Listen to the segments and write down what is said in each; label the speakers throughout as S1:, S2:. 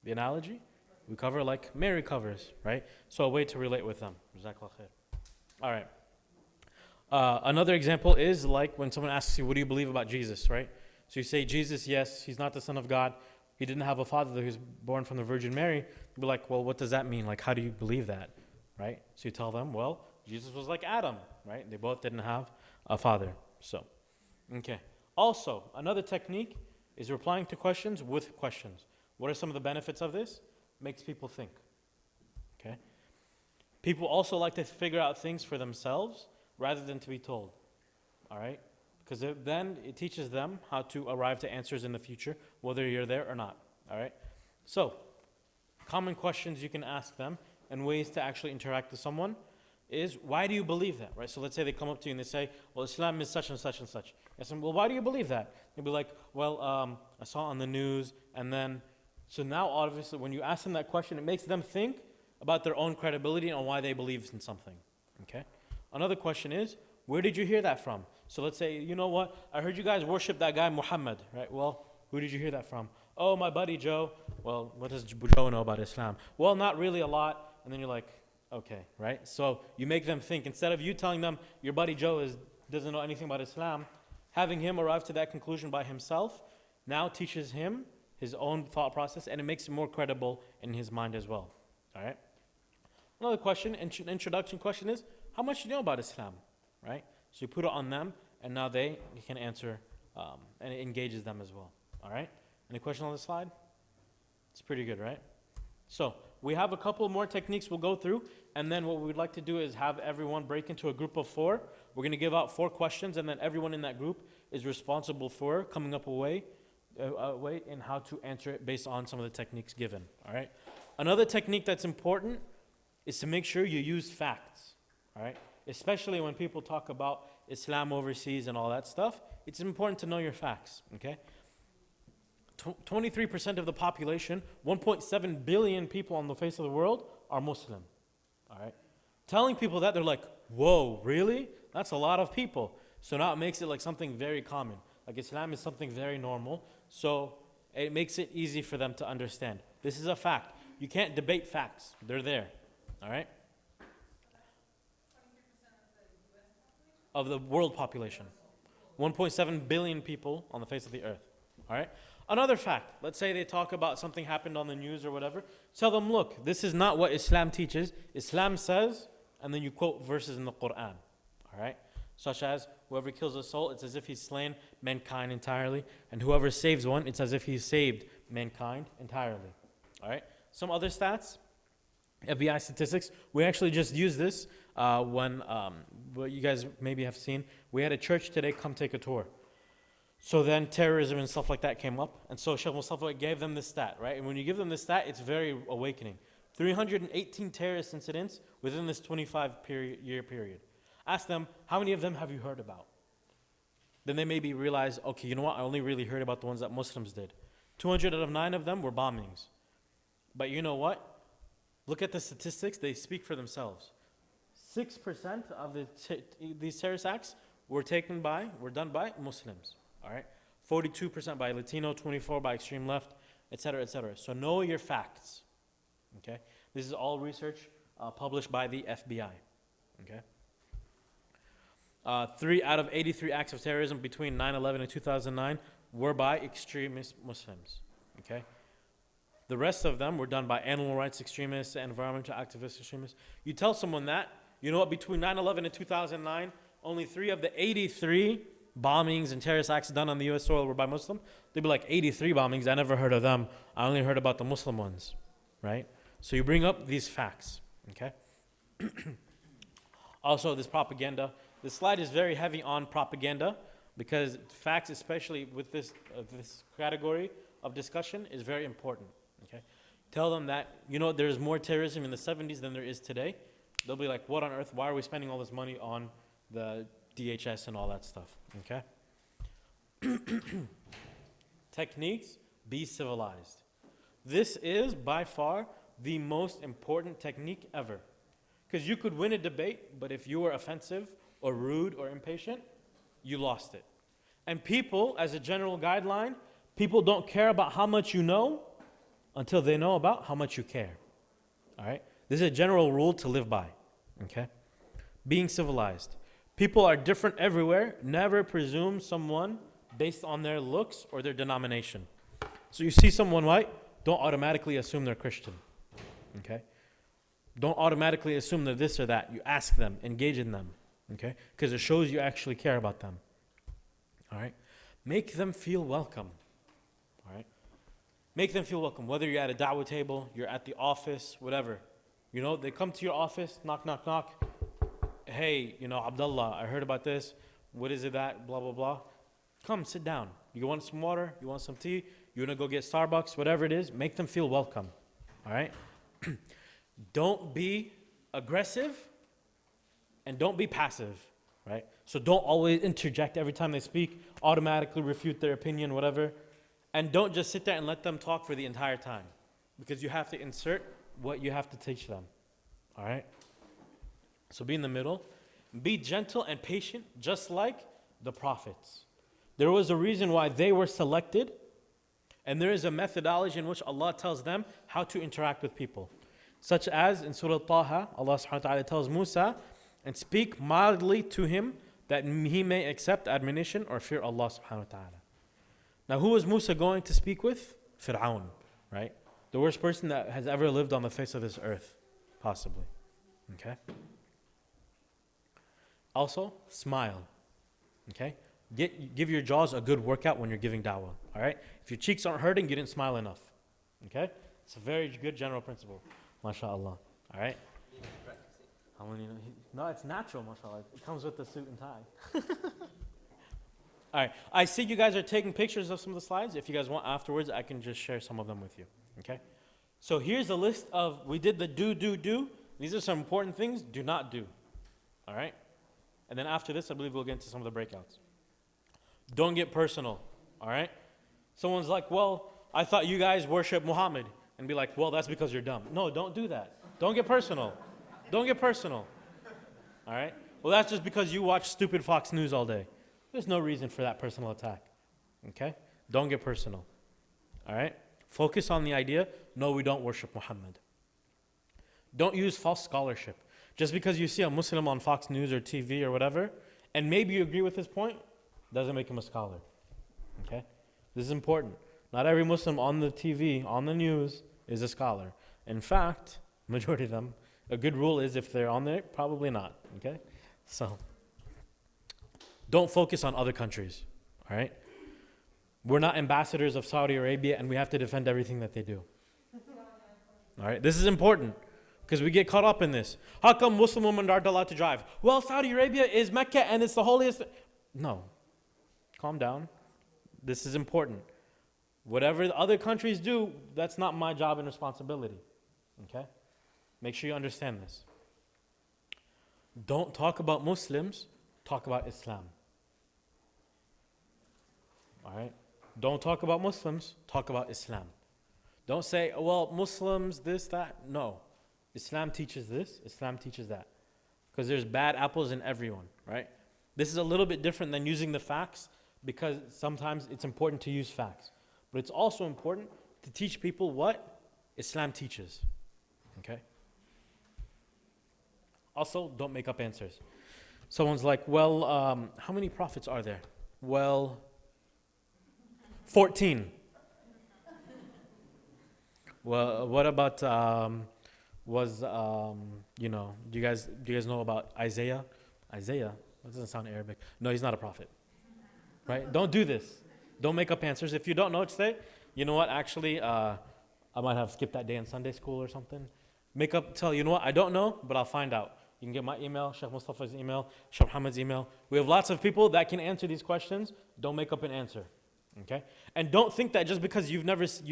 S1: The analogy? We cover like Mary covers, right? So a way to relate with them. Jazakallah khair. All right. Another example is like when someone asks you, what do you believe about Jesus, right? So you say, Jesus, yes, he's not the Son of God. He didn't have a father, he was born from the Virgin Mary. You'd be like, well, what does that mean? Like, how do you believe that, right? So you tell them, well, Jesus was like Adam, right? They both didn't have a father. So, okay. Also, another technique is replying to questions with questions. What are some of the benefits of this? Makes people think, okay? People also like to figure out things for themselves rather than to be told, all right? Because then it teaches them how to arrive to answers in the future, whether you're there or not, all right? So, common questions you can ask them and ways to actually interact with someone is, why do you believe that, right? So let's say they come up to you and they say, well, Islam is such and such and such. I say, well, why do you believe that? They'll be like, well, I saw on the news, and then, so now obviously when you ask them that question, it makes them think about their own credibility and why they believe in something, okay? Another question is, where did you hear that from? So let's say, you know what, I heard you guys worship that guy Muhammad, right? Well, who did you hear that from? Oh, my buddy Joe. Well, what does Joe know about Islam? Well, not really a lot. And then you're like, okay, right? So you make them think. Instead of you telling them your buddy Joe doesn't know anything about Islam, having him arrive to that conclusion by himself now teaches him his own thought process, and it makes it more credible in his mind as well, all right? Another question, introduction question is, how much do you know about Islam, right? So you put it on them, and now they can answer, and it engages them as well. All right? Any question on this slide? It's pretty good, right? So we have a couple more techniques we'll go through, and then what we'd like to do is have everyone break into a group of 4. We're going to give out 4 questions, and then everyone in that group is responsible for coming up a way in how to answer it based on some of the techniques given. All right? Another technique that's important is to make sure you use facts. All right? Especially when people talk about Islam overseas and all that stuff, it's important to know your facts, okay? 23% of the population, 1.7 billion people on the face of the world are Muslim, all right? Telling people that, they're like, whoa, really? That's a lot of people. So now it makes it like something very common. Like Islam is something very normal, so it makes it easy for them to understand. This is a fact. You can't debate facts. They're there, all right? Of the world population. 1.7 billion people on the face of the earth. All right? Another fact. Let's say they talk about something happened on the news or whatever. Tell them, look, this is not what Islam teaches. Islam says, and then you quote verses in the Quran. All right? Such as, whoever kills a soul, it's as if he's slain mankind entirely. And whoever saves one, it's as if he's saved mankind entirely. All right? Some other stats. FBI statistics. We actually just used this when what you guys maybe have seen. We had a church today come take a tour. So then terrorism and stuff like that came up. And so Sheikh Mustafa gave them this stat, right? And when you give them this stat, it's very awakening. 318 terrorist incidents within this 25-year period. Ask them, how many of them have you heard about? Then they maybe realize, okay, you know what? I only really heard about the ones that Muslims did. 209 of them were bombings. But you know what? Look at the statistics, they speak for themselves. 6% of these terrorist acts were done by Muslims, all right? 42% by Latino, 24% by extreme left, etc., etc. So know your facts, okay? This is all research published by the FBI, okay? 3 out of 83 acts of terrorism between 9/11 and 2009 were by extremist Muslims, okay? The rest of them were done by animal rights extremists, environmental activist extremists. You tell someone that, you know what, between 9/11 and 2009, only 3 of the 83 bombings and terrorist acts done on the U.S. soil were by Muslim. They'd be like, 83 bombings, I never heard of them. I only heard about the Muslim ones, right? So you bring up these facts, okay? Also, this propaganda. This slide is very heavy on propaganda because facts, especially with this category of discussion, is very important. Okay, tell them that, you know, there's more terrorism in the 70s than there is today. They'll be like, what on earth? Why are we spending all this money on the DHS and all that stuff? Okay. Techniques, be civilized. This is by far the most important technique ever. Because you could win a debate, but if you were offensive or rude or impatient, you lost it. And people, as a general guideline, people don't care about how much you know. until they know about how much you care. All right? This is a general rule to live by. Okay? Being civilized. People are different everywhere. Never presume someone based on their looks or their denomination. So you see someone white, don't automatically assume they're Christian. Okay? Don't automatically assume they're this or that. You ask them, engage in them. Okay? Because it shows you actually care about them. All right? Make them feel welcome. All right? Make them feel welcome. Whether you're at a da'wah table, you're at the office, whatever. You know, they come to your office, knock, knock, knock. Hey, you know, Abdullah, I heard about this. What is it that? Blah, blah, blah. Come, sit down. You want some water? You want some tea? You want to go get Starbucks? Whatever it is, make them feel welcome. All right? Don't be aggressive and don't be passive. Right? So don't always interject every time they speak, automatically refute their opinion, whatever. And don't just sit there and let them talk for the entire time. Because you have to insert what you have to teach them. All right? So be in the middle. Be gentle and patient, just like the prophets. There was a reason why they were selected. And there is a methodology in which Allah tells them how to interact with people. Such as in Surah Taha, Allah subhanahu wa ta'ala tells Musa, and speak mildly to him that he may accept admonition or fear Allah subhanahu wa ta'ala. Now who was Musa going to speak with? Fir'aun, right? The worst person that has ever lived on the face of this earth, possibly. Okay? Also, smile. Okay? Give your jaws a good workout when you're giving da'wah. All right? If your cheeks aren't hurting, you didn't smile enough. Okay? It's a very good general principle. MashaAllah. All right? How many? No, it's natural, mashallah. It comes with the suit and tie. All right. I see you guys are taking pictures of some of the slides. If you guys want afterwards, I can just share some of them with you. Okay? So here's a list of, we did the do. These are some important things. Do not do. All right? And then after this, I believe we'll get into some of the breakouts. Don't get personal. All right? Someone's like, well, I thought you guys worship Muhammad. And be like, well, that's because you're dumb. No, don't do that. Don't get personal. Don't get personal. All right? Well, that's just because you watch stupid Fox News all day. There's no reason for that personal attack. Okay? Don't get personal. All right? Focus on the idea, no, we don't worship Muhammad. Don't use false scholarship. Just because you see a Muslim on Fox News or TV or whatever, and maybe you agree with his point, doesn't make him a scholar. Okay? This is important. Not every Muslim on the TV, on the news, is a scholar. In fact, majority of them, a good rule is if they're on there, probably not. Okay? So, don't focus on other countries. All right? We're not ambassadors of Saudi Arabia and we have to defend everything that they do. All right? This is important because we get caught up in this. How come Muslim women aren't allowed to drive? Well, Saudi Arabia is Mecca and it's the holiest. No. Calm down. This is important. Whatever the other countries do, that's not my job and responsibility. Okay? Make sure you understand this. Don't talk about Muslims, talk about Islam. All right? Don't talk about Muslims, talk about Islam. Don't say, well, Muslims, this, that. No. Islam teaches this, Islam teaches that. Because there's bad apples in everyone, right? This is a little bit different than using the facts because sometimes it's important to use facts. But it's also important to teach people what Islam teaches. Okay? Also, don't make up answers. Someone's like, well, how many prophets are there? Well, 14. Well, what about, do you guys know about Isaiah? Isaiah? That doesn't sound Arabic. No, he's not a prophet. Right? Don't do this. Don't make up answers. If you don't know what to say, you know what? Actually, I might have skipped that day in Sunday school or something. You know what? I don't know, but I'll find out. You can get my email, Sheikh Mustafa's email, Sheikh Muhammad's email. We have lots of people that can answer these questions. Don't make up an answer. Okay? And don't think that just because you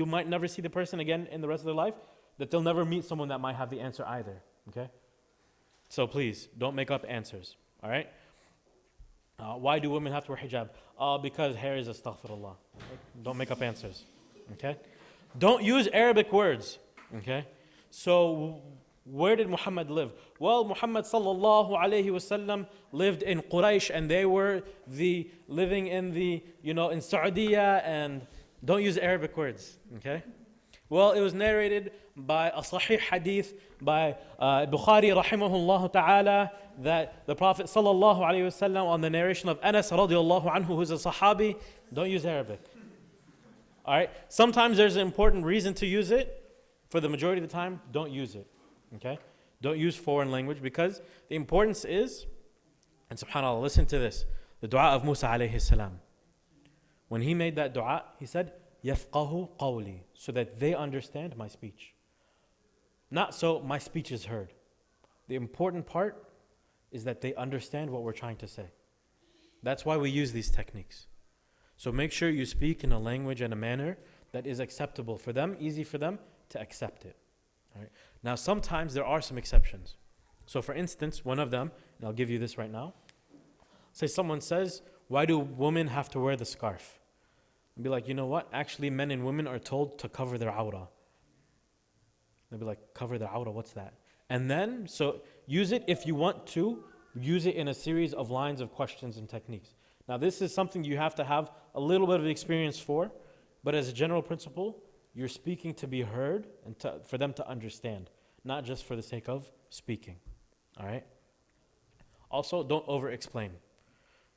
S1: might never see the person again in the rest of their life, that they'll never meet someone that might have the answer either. Okay? So please, don't make up answers. All right? Why do women have to wear hijab? Because hair is astaghfirullah. Okay? Don't make up answers. Okay? Don't use Arabic words. Okay? So, where did Muhammad live? Well, Muhammad sallallahu alayhi wasallam lived in Quraysh and they were living in in Saudi, and don't use Arabic words. Okay? Well, it was narrated by a sahih hadith by Bukhari rahimahullah ta'ala that the Prophet sallallahu alayhi wasallam on the narration of Anas radiallahu anhu who's a sahabi, don't use Arabic. All right? Sometimes there's an important reason to use it. For the majority of the time, don't use it. Okay? Don't use foreign language because the importance is, and subhanAllah, listen to this, the dua of Musa alayhi salam. When he made that dua, he said, يَفْقَهُ قَوْلِي, so that they understand my speech. Not so my speech is heard. The important part is that they understand what we're trying to say. That's why we use these techniques. So make sure you speak in a language and a manner that is acceptable for them, easy for them to accept it. All right? Now, sometimes there are some exceptions. So for instance, one of them, and I'll give you this right now. Say someone says, why do women have to wear the scarf? And be like, you know what? Actually, men and women are told to cover their awrah. They'll be like, cover their awrah, what's that? And then, so use it if you want to, use it in a series of lines of questions and techniques. Now, this is something you have to have a little bit of experience for, but as a general principle, you're speaking to be heard and for them to understand, not just for the sake of speaking. All right? Also, don't over-explain.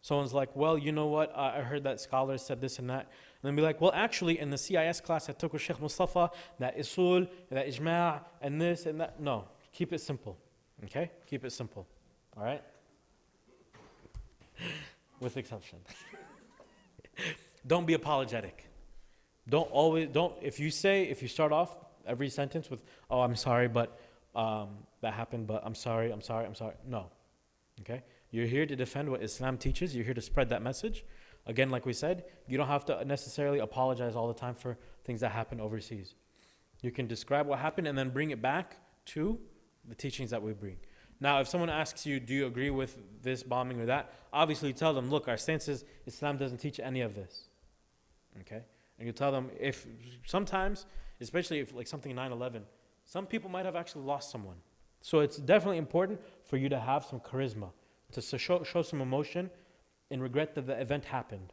S1: Someone's like, well, you know what? I heard that scholars said this and that. And then be like, well, actually, in the CIS class I took with Sheikh Mustafa, that isul, that ijma', and this and that. No, keep it simple. Okay? Keep it simple. All right? With exception. Don't be apologetic. If you start off every sentence with, oh, I'm sorry, but that happened, but I'm sorry. No. Okay? You're here to defend what Islam teaches. You're here to spread that message. Again, like we said, you don't have to necessarily apologize all the time for things that happen overseas. You can describe what happened and then bring it back to the teachings that we bring. Now, if someone asks you, do you agree with this bombing or that? Obviously, you tell them, look, our stance is Islam doesn't teach any of this. Okay? And you tell them, if sometimes, especially if like something 9/11, some people might have actually lost someone. So it's definitely important for you to have some charisma, to show some emotion and regret that the event happened.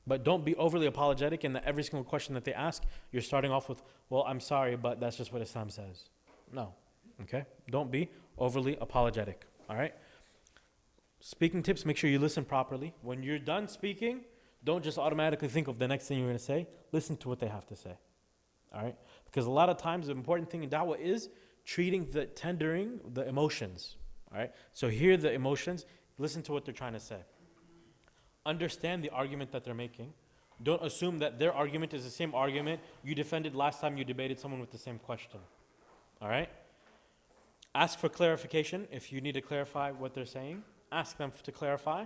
S1: But don't be overly apologetic in that every single question that they ask, you're starting off with, well, I'm sorry, but that's just what Islam says. No. Okay? Don't be overly apologetic. All right? Speaking tips, make sure you listen properly. When you're done speaking, don't just automatically think of the next thing you're going to say. Listen to what they have to say. All right? Because a lot of times the important thing in da'wah is tendering the emotions. All right? So hear the emotions. Listen to what they're trying to say. Understand the argument that they're making. Don't assume that their argument is the same argument you defended last time you debated someone with the same question. All right? Ask for clarification if you need to clarify what they're saying. Ask them to clarify.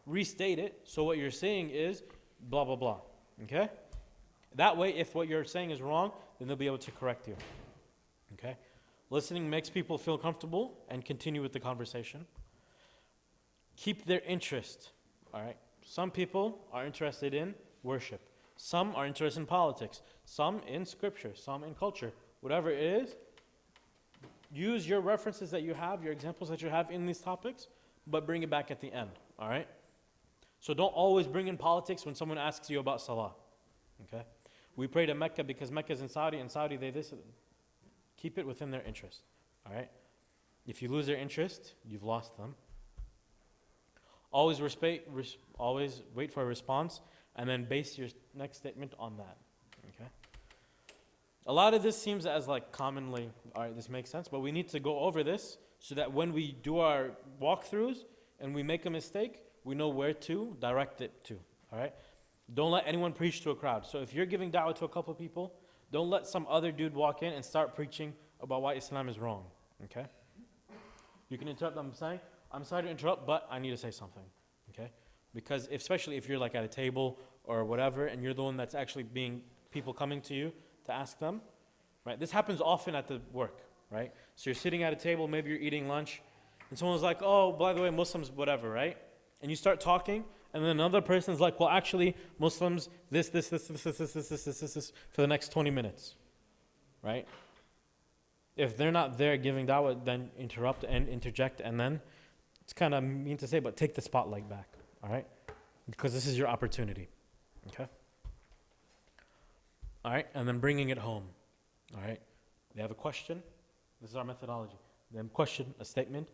S1: Restate it. So what you're saying is blah, blah, blah. Okay? That way, if what you're saying is wrong, then they'll be able to correct you. Okay? Listening makes people feel comfortable and continue with the conversation. Keep their interest. All right? Some people are interested in worship. Some are interested in politics. Some in scripture. Some in culture. Whatever it is, use your references that you have, your examples that you have in these topics, but bring it back at the end. All right? So don't always bring in politics when someone asks you about salah. Okay? We pray to Mecca because Mecca is in Saudi, and Saudi they this. Keep it within their interest. All right? If you lose their interest, you've lost them. Always always wait for a response, and then base your next statement on that. Okay? A lot of this seems as like commonly, all right, this makes sense, but we need to go over this so that when we do our walkthroughs and we make a mistake, we know where to direct it to. All right? Don't let anyone preach to a crowd. So if you're giving da'wah to a couple of people, don't let some other dude walk in and start preaching about why Islam is wrong. Okay? You can interrupt them saying, I'm sorry to interrupt, but I need to say something. Okay? Because especially if you're like at a table or whatever, and you're the one that's actually people coming to you to ask them, right? This happens often at the work, right? So you're sitting at a table, maybe you're eating lunch, and someone's like, oh, by the way, Muslims, whatever, right? And you start talking, and then another person's like, well, actually, Muslims, this, for the next 20 minutes, right? If they're not there giving da'wah, then interrupt and interject, and then it's kind of mean to say, but take the spotlight back, all right? Because this is your opportunity, okay? all right, and then bringing it home, all right. They have a question. This is our methodology. They have a question, a statement.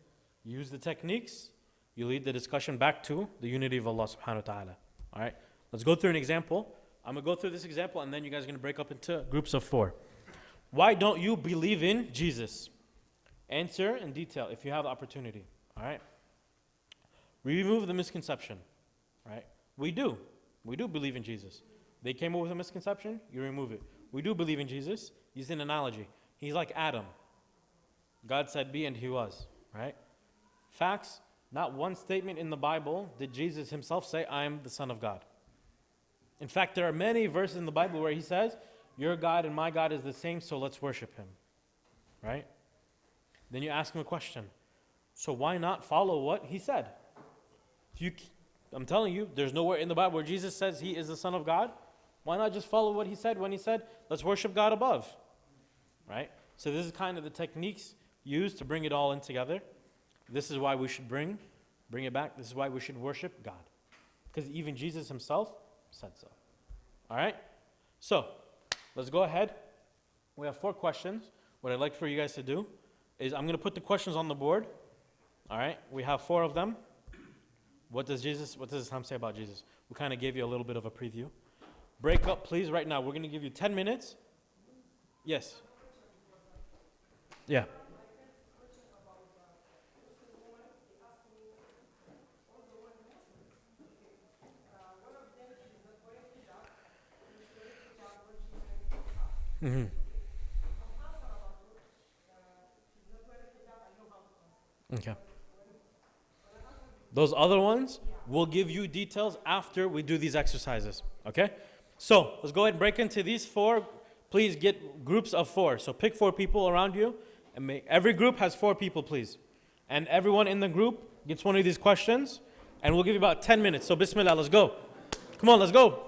S1: You use the techniques. You lead the discussion back to the unity of Allah subhanahu wa ta'ala. All right, let's go through an example. I'm going to go through this example, and then you guys are going to break up into groups of 4. Why don't you believe in Jesus? Answer in detail if you have the opportunity. All right. Remove the misconception. Right. We do believe in Jesus. They came up with a misconception, you remove it. We do believe in Jesus. Use an analogy. He's like Adam. God said be and he was. Right. Facts. Not one statement in the Bible did Jesus himself say, I am the Son of God. In fact, there are many verses in the Bible where he says, your God and my God is the same, so let's worship him. Right? Then you ask him a question. So why not follow what he said? I'm telling you, there's nowhere in the Bible where Jesus says he is the Son of God. Why not just follow what he said when he said, let's worship God above? Right? So this is kind of the techniques used to bring it all in together. This is why we should bring it back. This is why we should worship God. Because even Jesus himself said so. All right? So, let's go ahead. We have 4 questions. What I'd like for you guys to do is I'm going to put the questions on the board. All right? We have 4 of them. What does Islam say about Jesus? We kind of gave you a little bit of a preview. Break up, please, right now. We're going to give you 10 minutes. Yes. Yeah. Mm-hmm. Okay. Those other ones, we'll give you details after we do these exercises. Okay? So, let's go ahead and break into these 4. Please get groups of 4. So pick 4 people around you. And every group has 4 people, please. And everyone in the group gets one of these questions. And we'll give you about 10 minutes. So bismillah, let's go. Come on, let's go.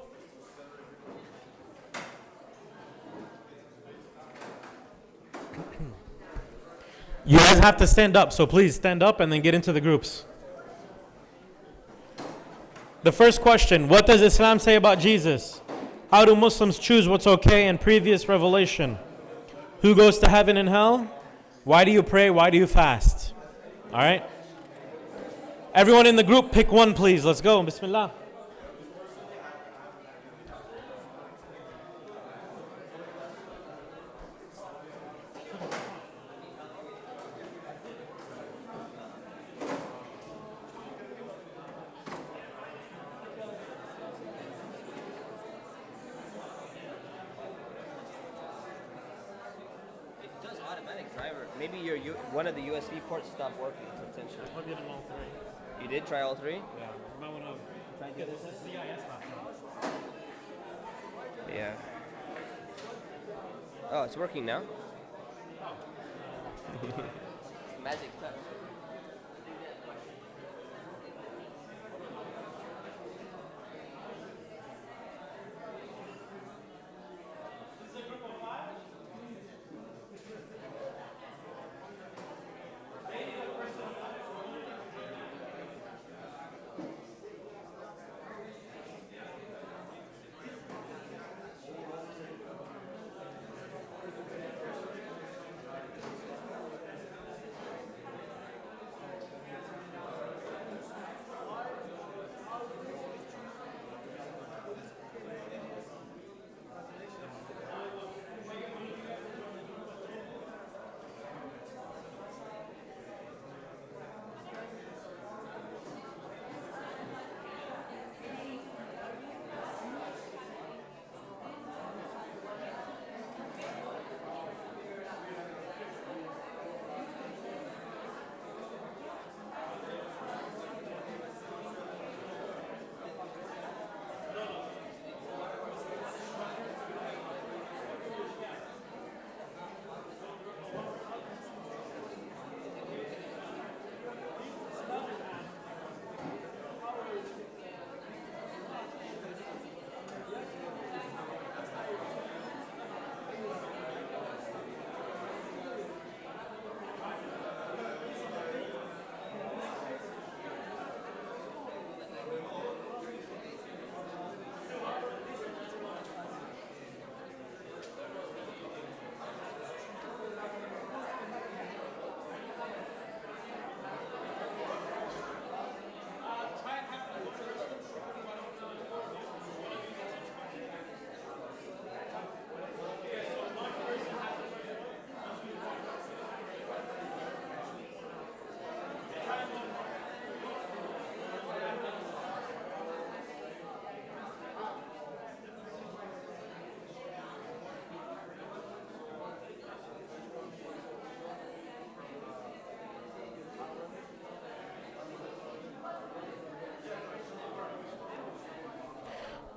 S1: You guys have to stand up, so please stand up and then get into the groups. The first question, what does Islam say about Jesus? How do Muslims choose what's okay in previous revelation? Who goes to heaven and hell? Why do you pray? Why do you fast? All right? Everyone in the group, pick one, please. Let's go. Bismillah.
S2: Maybe one of the USB ports stopped working, potentially.
S1: I did all 3.
S2: You did try all 3?
S1: Yeah. You might want to try and get this CIS laptop.
S2: Yeah. Oh, it's working now? Magic touch.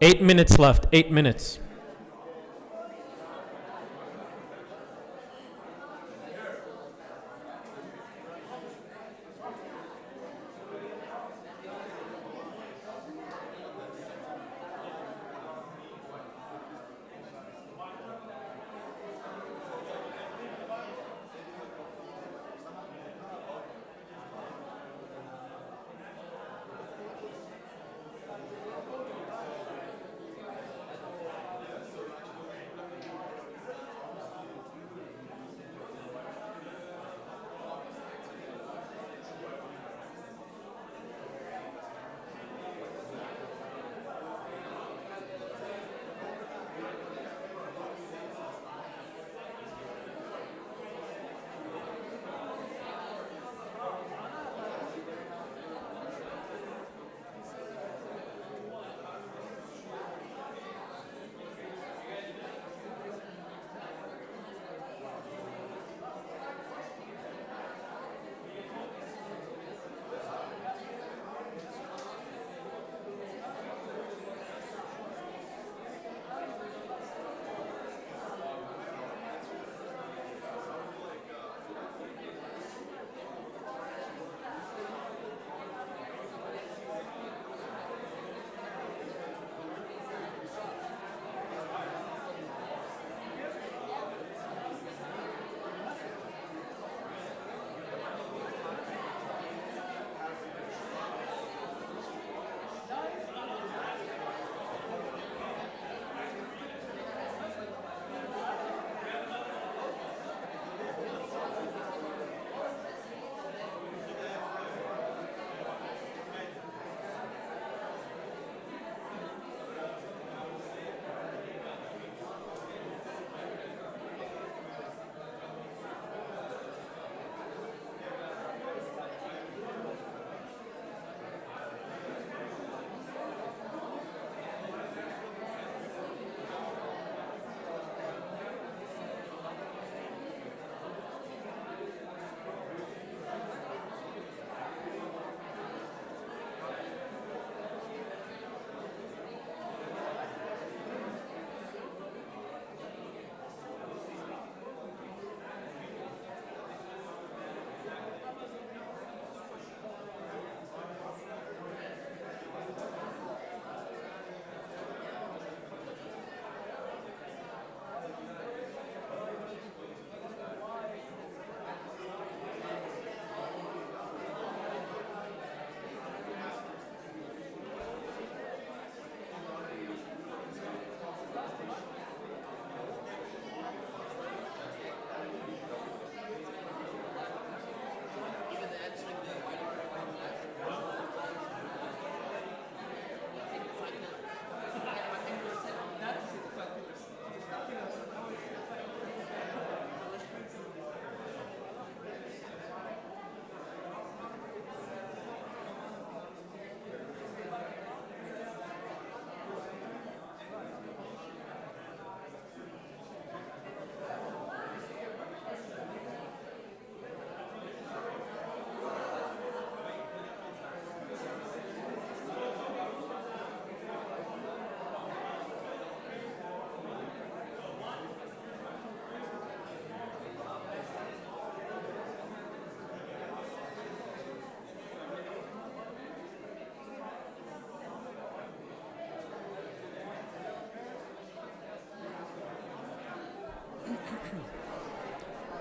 S1: 8 minutes left. 8 minutes.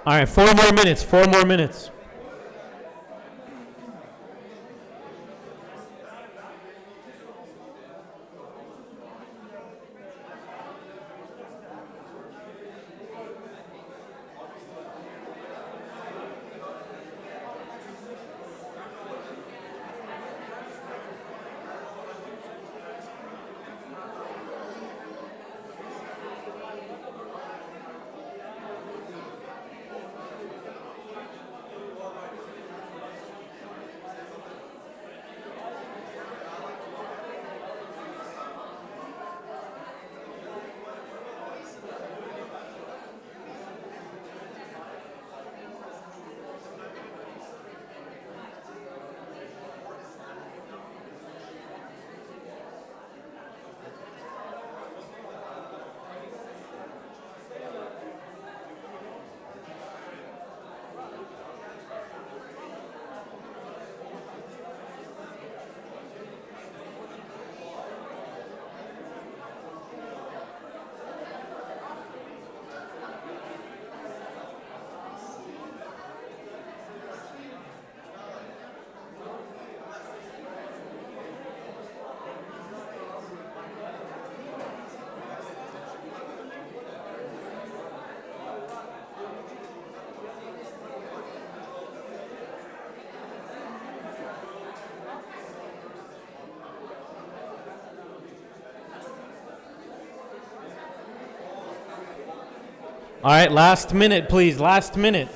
S1: All right, 4 more minutes. 4 more minutes. All right, last minute, please. Last minute.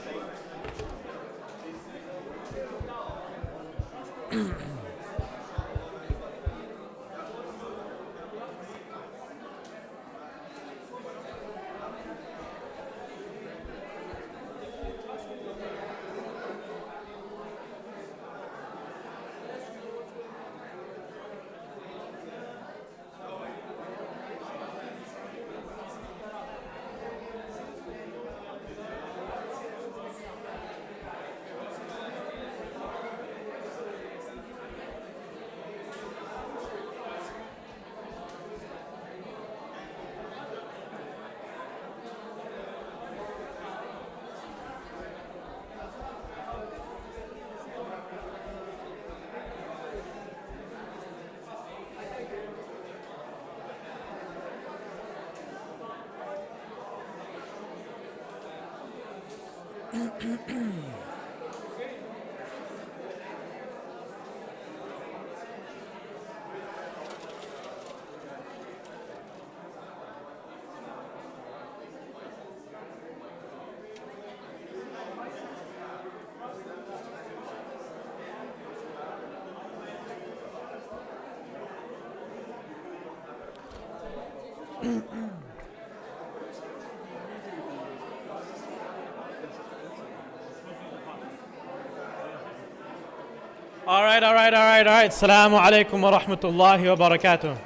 S1: All right, all right, all right, all right. Assalamu alaikum wa rahmatullahi wa barakatuh.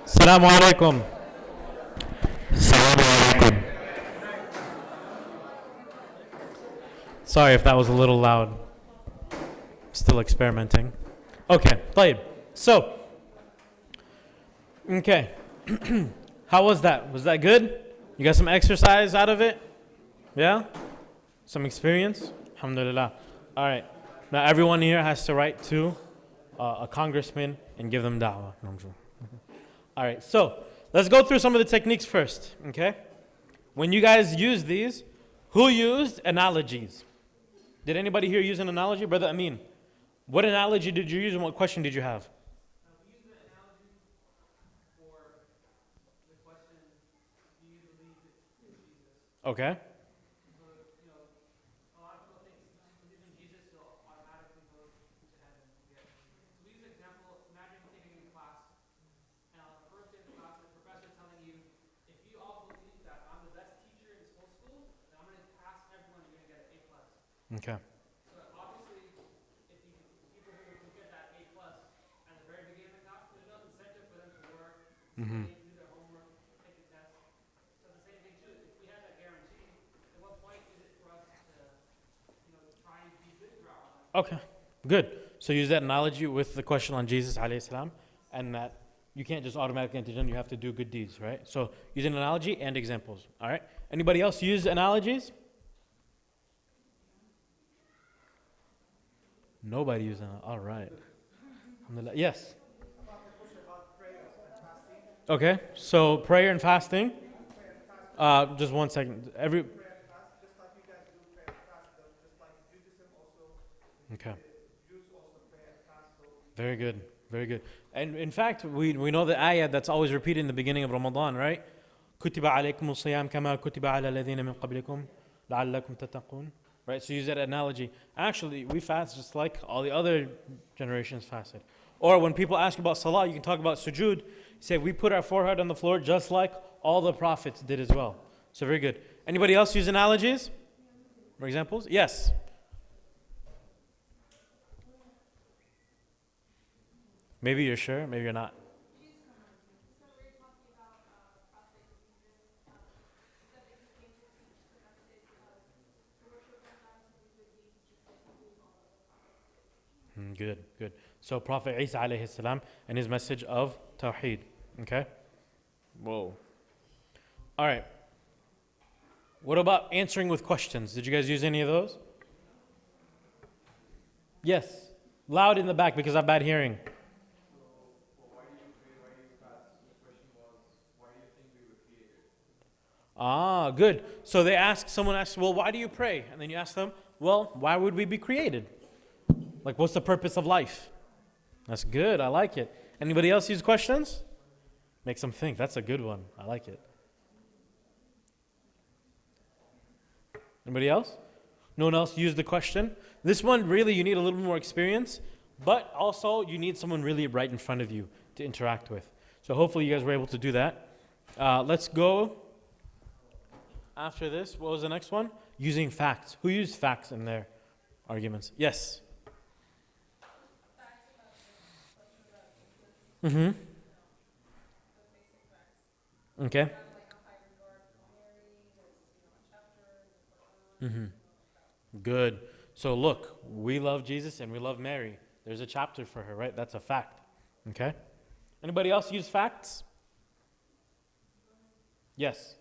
S1: Assalamu alaikum. Assalamu alaikum. Sorry if that was a little loud. Still experimenting. Okay, طيب. So, okay. How was that? Was that good? You got some exercise out of it? Yeah? Some experience? Alhamdulillah. All right. Now everyone here has to write to a congressman and give them da'wah. No, I'm sure. All right. So let's go through some of the techniques first. Okay. When you guys use these, who used analogies? Did anybody here use an analogy? Brother Amin, what analogy did you use and what question did you have?
S3: We use the analogy for the question, do you believe in Jesus?
S1: Okay.
S3: So, a lot of people think if you believe in Jesus, you'll automatically go to heaven. Yeah. So we use an example, imagine taking a class, and on the first day of the class, the professor telling you, if you all believe that I'm the best teacher in this whole school, then I'm going to pass everyone, you're going to get an A+.
S1: Okay.
S3: So obviously, if you people who get that A plus at the very beginning of the class, there's no incentive for them to work, study, do their homework, take the test. So the same thing too. If we had that guarantee, at what point is it for us to, try and be good throughout our life?
S1: Okay. Good. So use that analogy with the question on Jesus alayhi salam, and that you can't just automatically enter Jannah, you have to do good deeds, right? So use an analogy and examples. All right. Anybody else use analogies? Nobody used an. All right. Alhamdulillah. Yes. Okay. So prayer and fasting. Just 1 second. Okay. Very good. Very good. And in fact, we know the ayah that's always repeated in the beginning of Ramadan, right? كُتِبَ عَلَيْكُمُ الصِّيَامُ كَمَا كُتِبَ عَلَى الَّذِينَ مِن قَبْلِكُمْ لَعَلَّكُمْ تَتَّقُونَ. Right? So use that analogy. Actually, we fast just like all the other generations fasted. Or when people ask about salah, you can talk about sujood. Say, we put our forehead on the floor just like all the prophets did as well. So very good. Anybody else use analogies? For examples? Yes. Maybe you're sure, maybe you're not. Good, good. So Prophet Isa alayhi salam and his message of Tawheed. Okay? Whoa. All right. What about answering with questions? Did you guys use any of those? Yes. Loud in the back because I have bad hearing. Ah, good. So someone asks, well, why do you pray? And then you ask them, well, why would we be created? Like, what's the purpose of life? That's good. I like it. Anybody else use questions? Makes them think. That's a good one. I like it. Anybody else? No one else used the question? This one, really, you need a little more experience, but also you need someone really right in front of you to interact with. So hopefully you guys were able to do that. Let's go after this. What was the next one? Using facts. Who used facts in their arguments? Yes. Mm-hmm. Okay. Mm-hmm. Good. So look, we love Jesus and we love Mary. There's a chapter for her, right? That's a fact. Okay? Anybody else use facts? Yes.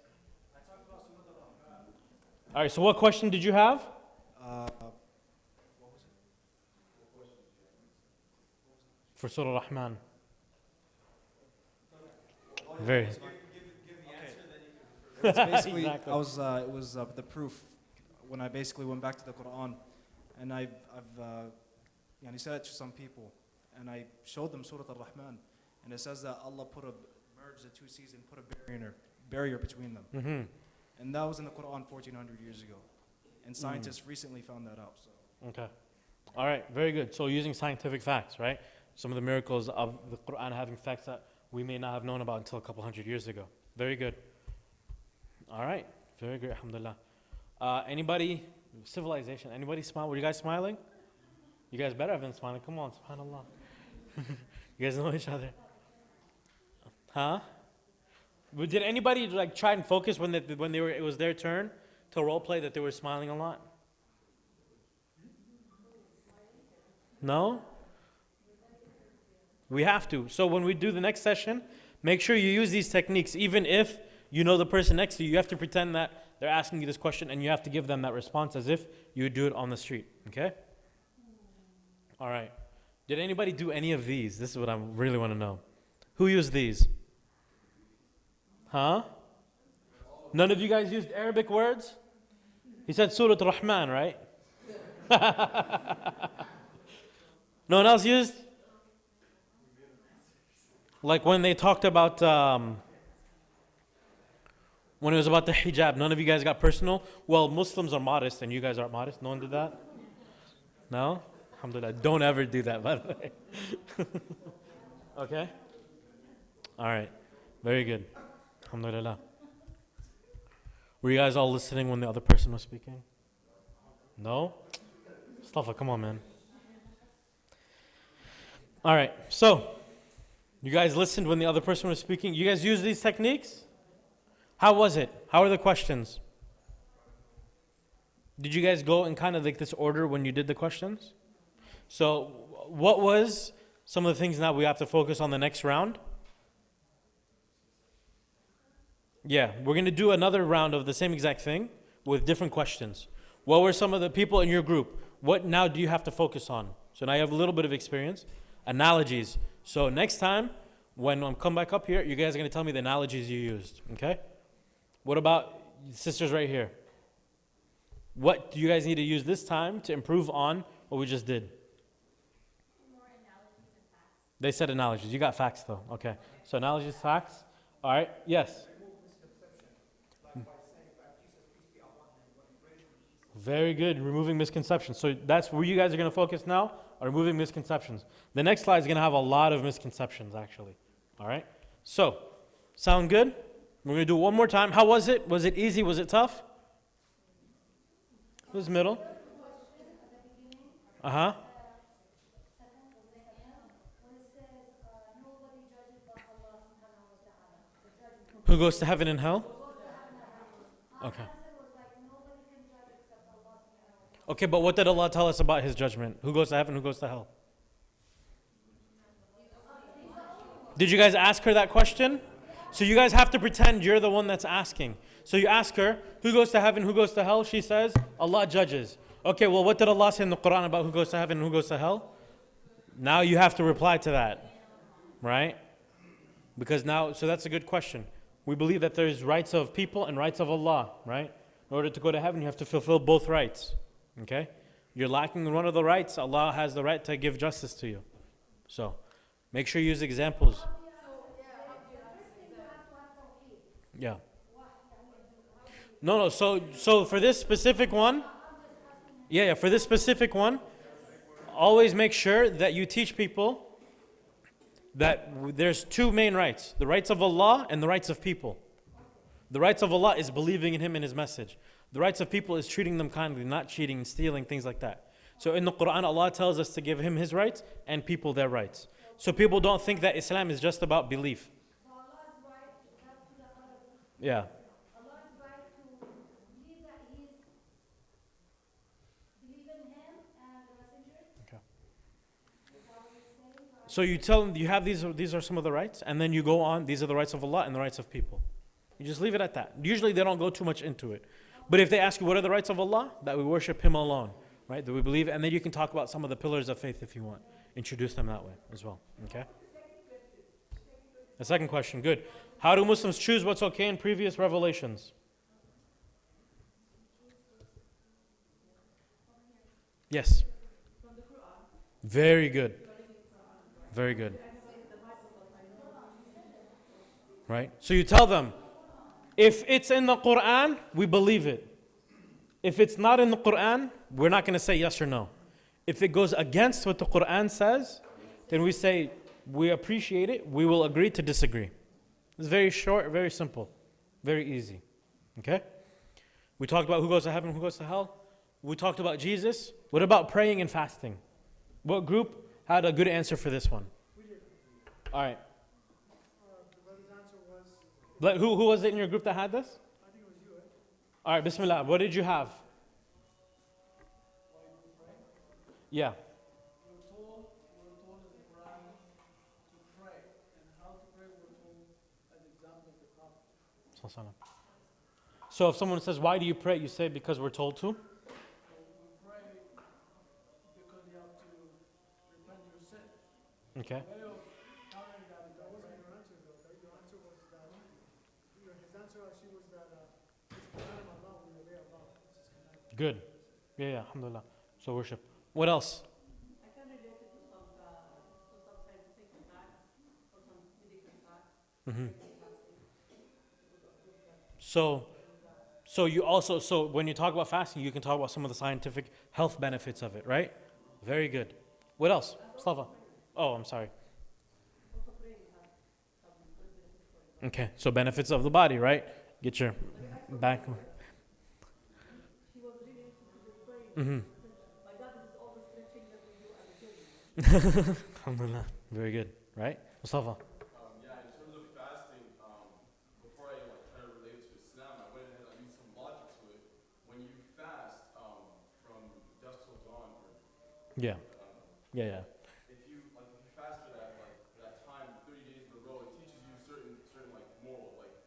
S1: All right, so what question did you have? For Surah Rahman. Very.
S4: It's basically,
S1: Exactly.
S4: it was the proof when I basically went back to the Quran, and I've said it to some people, and I showed them Surah Al-Rahman, and it says that Allah merged the two seas and put a barrier between them,
S1: Mm-hmm.
S4: and that was in the Quran 1400 years ago, and scientists recently found that out. So.
S1: Okay. All right, very good. So using scientific facts, right? Some of the miracles of the Quran having facts that we may not have known about until a couple hundred years ago. Very good. All right, very good, alhamdulillah. Anybody, civilization, anybody smile? Were you guys smiling? You guys better have been smiling. Come on, subhanAllah. You guys know each other. Huh? But did anybody like try and focus when it was their turn to role play that they were smiling a lot? No? We have to. So when we do the next session, make sure you use these techniques. Even if you know the person next to you, you have to pretend that they're asking you this question and you have to give them that response as if you would do it on the street. Okay? All right. Did anybody do any of these? This is what I really want to know. Who used these? Huh? None of you guys used Arabic words? He said Surah Rahman, right? No one else used? Like when they talked about, when it was about the hijab, none of you guys got personal? Well, Muslims are modest and you guys aren't modest. No one did that? No? Alhamdulillah. Don't ever do that, by the way. Okay? All right. Very good. Alhamdulillah. Were you guys all listening when the other person was speaking? No? Mustafa, come on, man. All right. So, you guys listened when the other person was speaking. You guys used these techniques? How was it? How are the questions? Did you guys go in kind of like this order when you did the questions? So, what was some of the things now we have to focus on the next round? Yeah, we're going to do another round of the same exact thing with different questions. What were some of the people in your group? What now do you have to focus on? So now you have a little bit of experience. Analogies. So next time, when I come back up here, you guys are going to tell me the analogies you used. Okay? What about sisters right here? What do you guys need to use this time to improve on what we just did?
S5: More analogies and facts.
S1: They said analogies. You got facts though. Okay. So analogies, facts. All right. Yes. Very good. Removing misconceptions. So that's where you guys are going to focus now, on removing misconceptions. The next slide is going to have a lot of misconceptions, actually. All right? So, sound good? We're going to do it one more time. How was it? Was it easy? Was it tough? It was middle. Uh-huh. Who goes to heaven and hell? Okay. Okay, but what did Allah tell us about His judgment? Who goes to heaven, who goes to hell? Did you guys ask her that question? So you guys have to pretend you're the one that's asking. So you ask her, who goes to heaven, who goes to hell? She says, Allah judges. Okay, well, what did Allah say in the Quran about who goes to heaven and who goes to hell? Now you have to reply to that, right? Because now, so that's a good question. We believe that there's rights of people and rights of Allah, right? In order to go to heaven, you have to fulfill both rights. Okay? You're lacking in one of the rights, Allah has the right to give justice to you. So, make sure you use examples. No. So for this specific one, yeah. For this specific one, always make sure that you teach people that there's two main rights: the rights of Allah and the rights of people. The rights of Allah is believing in Him and His message. The rights of people is treating them kindly, not cheating, stealing, things like that. So in the Quran, Allah tells us to give Him His rights and people their rights. So people don't think that Islam is just about belief. Yeah.
S5: Allah's right to believe that believe in Him and the messengers.
S1: Okay.
S5: Is that what you're saying?
S1: So you tell them you have these are some of the rights, and then you go on, these are the rights of Allah and the rights of people. You just leave it at that. Usually they don't go too much into it. But if they ask you what are the rights of Allah, that we worship Him alone, right? That we believe, and then you can talk about some of the pillars of faith if you want. Introduce them that way as well. Okay? The second question, good. How do Muslims choose what's okay in previous revelations? Yes. Very good. Very good. Right? So you tell them, if it's in the Quran, we believe it. If it's not in the Quran, we're not going to say yes or no. If it goes against what the Quran says, then we say, we appreciate it, we will agree to disagree. It's very short, very simple, very easy. Okay? We talked about who goes to heaven, who goes to hell. We talked about Jesus. What about praying and fasting? What group had a good answer for this one? All right. Who was it in your group that had this?
S3: I think it was you, right?
S1: All right, Bismillah. What did you have? Yeah.
S3: We're told in the Quran to pray, and how to pray we're told an example of the Prophet.
S1: So if someone says, why do you pray? You say, because we're told to.
S3: So we pray because you have to repent your sin.
S1: Okay.
S3: The way of countering that wasn't your answer though. Okay? Your answer was that his answer actually was that it's command of Allah, we obey Allah. It's his command.
S1: Good. Yeah, alhamdulillah. So worship. What else?
S6: I can relate it to some scientific facts or some medical facts.
S1: Mm-hmm. So you also, so when you talk about fasting, you can talk about some of the scientific health benefits of it, right? Very good. What else? Mustafa. Oh, I'm sorry. Okay, so benefits of the body, right? Get your back.
S6: She was really interested in praying.
S1: Mm-hmm.
S6: My God, this is all the stretching that we do as a children.
S1: Alhamdulillah. Very good, right? Mustafa.
S7: Yeah, in terms of fasting, before I try to relate it to Islam, I went ahead and used some logic to it. When you fast from dusk till dawn, or
S1: Yeah. Yeah.
S7: if you fast for that time, 30 days in a row, it teaches you certain morals, like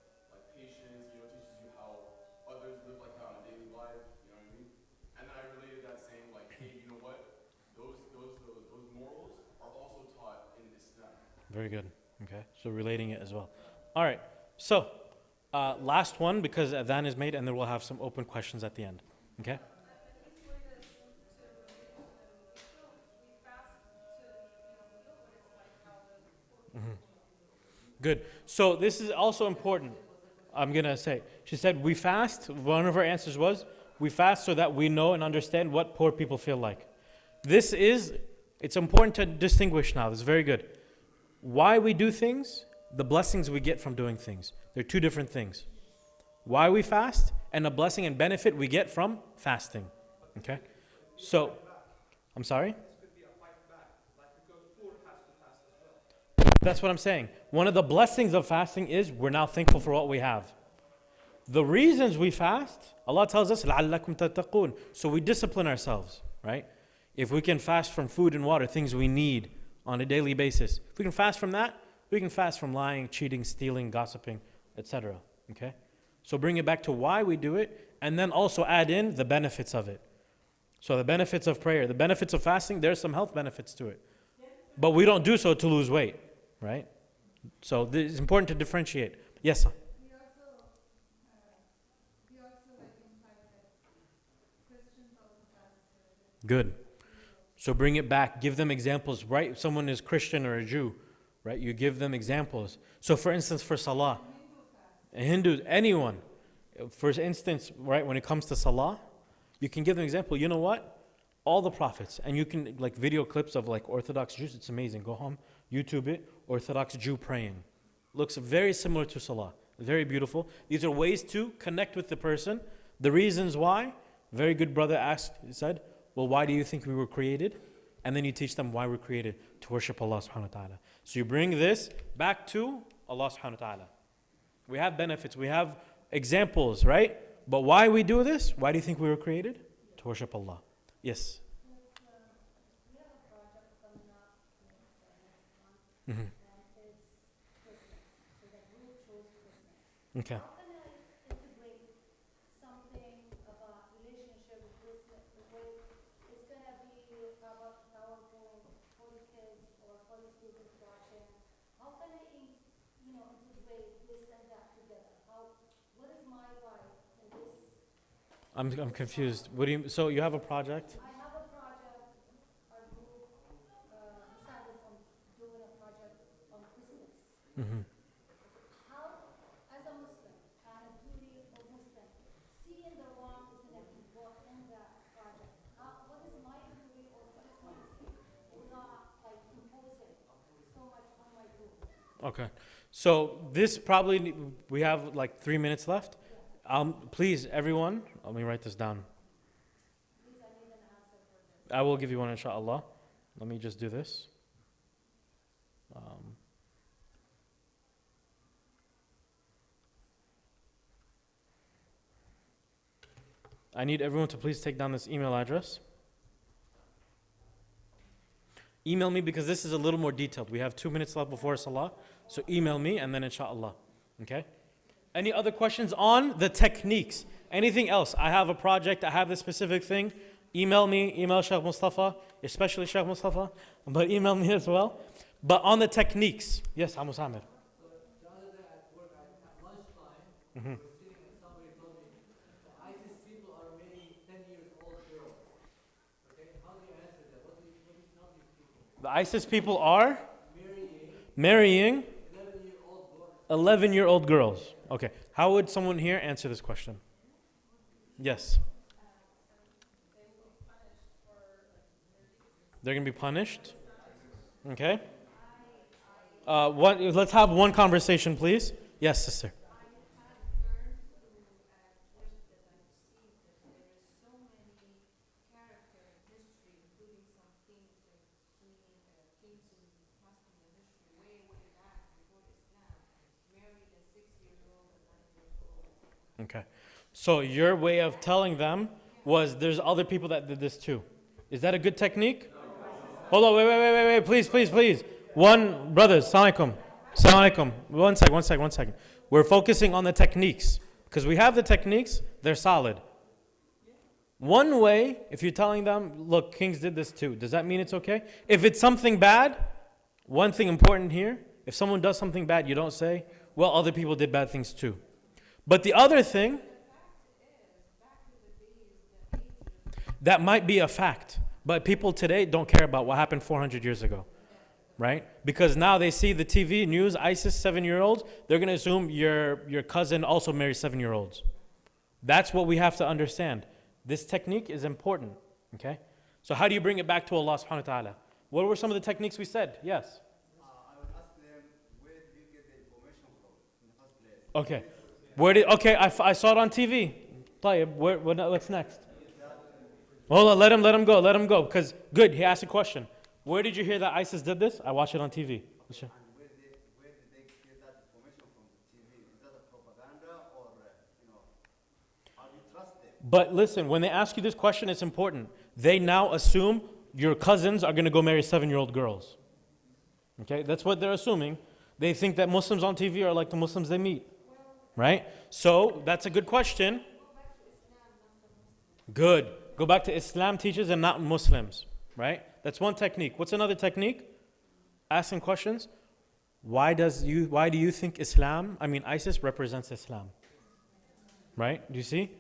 S7: patience. It teaches you how others live like that on a daily life. You know what I mean? And then I related that saying hey, you know what? Those morals are also taught in Islam.
S1: Very good. Okay. So relating it as well. All right. So last one because adhan is made and then we'll have some open questions at the end. Okay? Mm-hmm. Good. So this is also important. I'm going to say, she said, we fast. One of her answers was, we fast so that we know and understand what poor people feel like. It's important to distinguish now. This is very good. Why we do things, the blessings we get from doing things. They're two different things. Why we fast and the blessing and benefit we get from fasting. Okay? So, I'm sorry? That's what I'm saying. One of the blessings of fasting is we're now thankful for what we have. The reasons we fast, Allah tells us, لَعَلَّكُمْ تَتَّقُونَ. So we discipline ourselves, right? If we can fast from food and water, things we need on a daily basis. If we can fast from that, we can fast from lying, cheating, stealing, gossiping, etc. Okay? So bring it back to why we do it, and then also add in the benefits of it. So the benefits of prayer, the benefits of fasting, there's some health benefits to it. But we don't do so to lose weight, right? So it's important to differentiate. Yes, sir.
S5: We also implied that Christians also fast.
S1: Good. So bring it back. Give them examples, right? If someone is Christian or a Jew, right? You give them examples. So for instance, for Salah, a Hindu, anyone, For instance, right, when it comes to salah, you can give them an example. You know what? All the prophets, and you can like video clips of like Orthodox Jews. It's amazing. Go home, YouTube it. Orthodox Jew praying. Looks very similar to salah. Very beautiful. These are ways to connect with the person. The reasons why, very good brother asked, he said, well, why do you think we were created? And then you teach them why we're created, to worship Allah subhanahu wa ta'ala. So you bring this back to Allah subhanahu wa ta'ala. We have benefits, we have examples, right? But why we do this? Why do you think we were created? To worship Allah. Yes.
S5: We have a project coming up next month,
S1: Mhm.
S5: and it's Christmas. So the group chose Christmas.
S1: Okay.
S5: How can I integrate something about relationship with Christmas? The way it's gonna be about PowerPoint, 40 kids or 40 students watching. How can I, integrate this and that together? What is my right in this?
S1: I'm confused. What do you, so you have a project?
S5: I have a project, our group decided on doing a project on Christmas.
S1: Mhm.
S5: How, as a Muslim, and a duty of Muslim, seeing the wrong is going to be brought in that project. What is my duty or what is my sin without like imposing so much on my group?
S1: Okay. So this probably, we have like 3 minutes left. Please, everyone, let me write this down.
S5: Please, I need an answer for this.
S1: I will give you one, inshallah. Let me just do this. I need everyone to please take down this email address. Email me because this is a little more detailed. We have 2 minutes left before Salah. So email me and then inshallah. Okay? Any other questions on the techniques? Anything else? I have a project, I have this specific thing. Email me, email Sheikh Mustafa, especially Sheikh Mustafa, but email me as well. But on the techniques. Yes, Amu Samir.
S8: The other day at work, at lunchtime,
S1: Mhm.
S8: I was sitting and somebody told me, the ISIS people are marrying 10 years old girls. Okay, how do you answer that? What do you tell these people?
S1: The ISIS people are
S8: Marrying
S1: marrying
S8: 11-year-old girls.
S1: 11-year-old girls. Okay. How would someone here answer this question? Yes. They're going to be punished. Okay. Let's have one conversation, please. Yes, sister. Okay. So your way of telling them was there's other people that did this too. Is that a good technique? Hold on, wait, please. Brothers, salam alaikum. Salam alaikum. One second. We're focusing on the techniques. Because we have the techniques, they're solid. One way, if you're telling them, look, kings did this too, does that mean it's okay? If it's something bad, one thing important here, if someone does something bad, you don't say, well, other people did bad things too. But the other thing, that might be a fact, but people today don't care about what happened 400 years ago, right? Because now they see the TV news, ISIS 7-year-olds, they're going to assume your cousin also marries 7-year-olds. That's what we have to understand. This technique is important, okay? So how do you bring it back to Allah subhanahu wa ta'ala? What were some of the techniques we said? Yes?
S9: I would ask them, where did you get the information from in the first place?
S1: Okay. I saw it on TV. Tayyib, what's next? Hold on, let him go. Because, good, he asked a question. Where did you hear that ISIS did this? I watched it on TV.
S9: And where did they get that information from the TV? Is that a propaganda or, how do you trust them?
S1: But listen, when they ask you this question, it's important. They now assume your cousins are going to go marry 7-year-old girls. Okay, that's what they're assuming. They think that Muslims on TV are like the Muslims they meet. Right? So, that's a good question. Good. Go back to Islam teachers and not Muslims. Right? That's one technique. What's another technique? Asking questions. Why do you think ISIS represents Islam? Right? Do you see?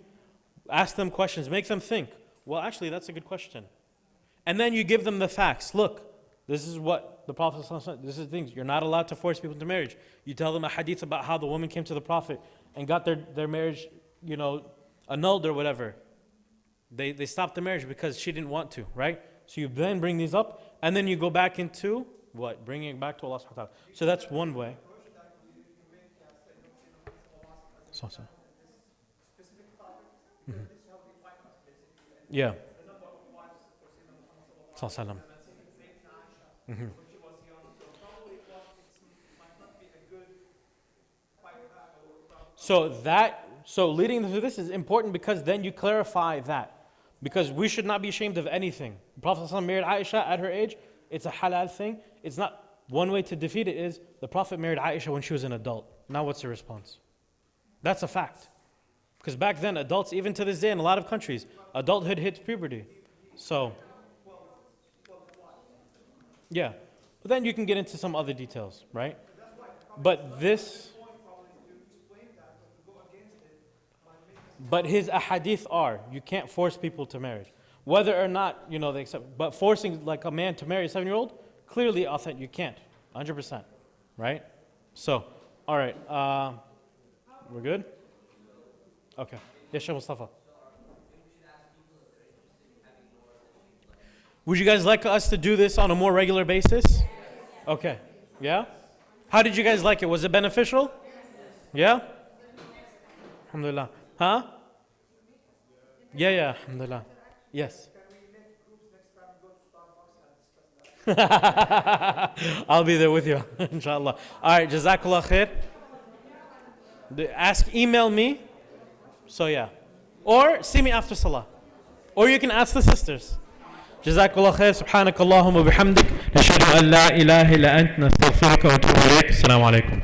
S1: Ask them questions. Make them think. Well, actually, that's a good question. And then you give them the facts. Look, this is what the Prophet ﷺ, this is things. You're not allowed to force people into marriage. You tell them a hadith about how the woman came to the Prophet and got their marriage annulled or whatever. They stopped the marriage because she didn't want to, right? So you then bring these up, and then you go back into what? Bringing it back to Allah subhanahu wa ta'ala. So that's one way. Mhm. Yeah. Sallallahu. Mhm. So leading to this is important because then you clarify that. Because we should not be ashamed of anything. The Prophet ﷺ married Aisha at her age. It's a halal thing. It's not one way to defeat it is the Prophet married Aisha when she was an adult. Now what's the response? That's a fact. Because back then adults, even to this day in a lot of countries, adulthood hits puberty. So, yeah. But then you can get into some other details, right? But his ahadith are, you can't force people to marriage. Whether or not, they accept, but forcing like a man to marry a 7-year-old, clearly authentic, you can't, 100%, right? So, all right, we're good? Okay, yes, Shaykh Mustafa. Would you guys like us to do this on a more regular basis? Okay, yeah? How did you guys like it? Was it beneficial? Yeah? Alhamdulillah. Huh? Yeah, alhamdulillah. Yes. I'll be there with you, inshallah. All right, jazakallah khair. Email me. So yeah. Or see me after salah. Or you can ask the sisters. جزاك الله خير سبحانك اللهم وبحمدك نشهد أن لا إله إلا أنت نستغفرك ونتوب إليك السلام عليكم